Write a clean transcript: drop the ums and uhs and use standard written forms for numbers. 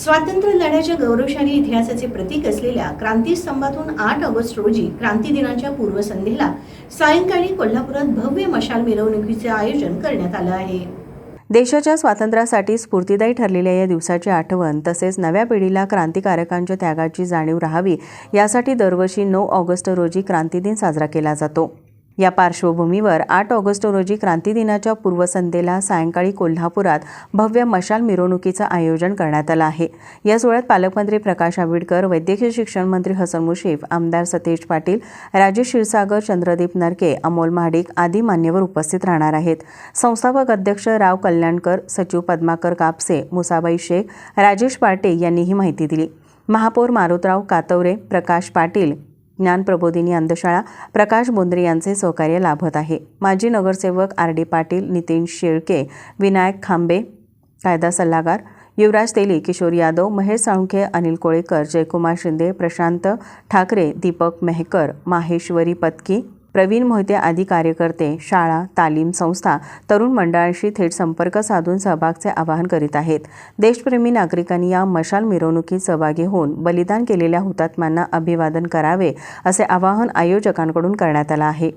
स्वातंत्र्य लढ्याच्या गौरवशाली इतिहासाचे प्रतीक असलेल्या क्रांती स्तंभातून 8 ऑगस्ट रोजी क्रांती दिनाच्या पूर्वसंध्येला सायंकाळी कोल्हापुरात भव्य मशाल मिरवणुकीचे आयोजन करण्यात आलं आहे। देशाच्या स्वातंत्र्यासाठी स्फूर्तिदायी ठरलेल्या या दिवसाची आठवण तसेच नव्या पिढीला क्रांतिकारकांच्या त्यागाची जाणीव राहावी यासाठी दरवर्षी 9 ऑगस्ट रोजी क्रांती दिन साजरा केला जातो। या पार्श्वभूमीवर 8 ऑगस्ट रोजी क्रांती दिनाच्या पूर्वसंध्येला सायंकाळी कोल्हापुरात भव्य मशाल मिरवणुकीचं आयोजन करण्यात आलं आहे। या सोहळ्यात पालकमंत्री प्रकाश आंबेडकर, वैद्यकीय शिक्षण मंत्री हसन मुश्रीफ, आमदार सतेज पाटील, राजेश क्षीरसागर, चंद्रदीप नरके, अमोल महाडिक आदी मान्यवर उपस्थित राहणार आहेत। संस्थापक अध्यक्ष राव कल्याणकर, सचिव पद्माकर कापसे, मुसाबाई शेख, राजेश पाटे यांनी ही माहिती दिली। महापौर मारुतराव कातवरे, प्रकाश पाटील, ज्ञान प्रबोधिनी अंधशाळा, प्रकाश बोंद्रे यांचे सहकार्य लाभत आहे। माजी नगरसेवक आर.डी. पाटील, नितीन शेळके, विनायक खांबे, कायदा सल्लागार युवराज तेली, किशोर यादव, महेश साळुंखे, अनिल कोळेकर, जयकुमार शिंदे, प्रशांत ठाकरे, दीपक मेहकर, माहेश्वरी पत्की, प्रवीण मोहिते आदी कार्यकर्ते शाळा, तालीम संस्था, तरुण मंडळांशी थेट संपर्क साधून सहभागाचे आवाहन करीत आहेत। देशप्रेमी नागरिकांनी या मशाल मिरवणुकीत सहभागी होऊन बलिदान केलेल्या हुतात्म्यांना अभिवादन करावे असे आवाहन आयोजकांकडून करण्यात आले आहे।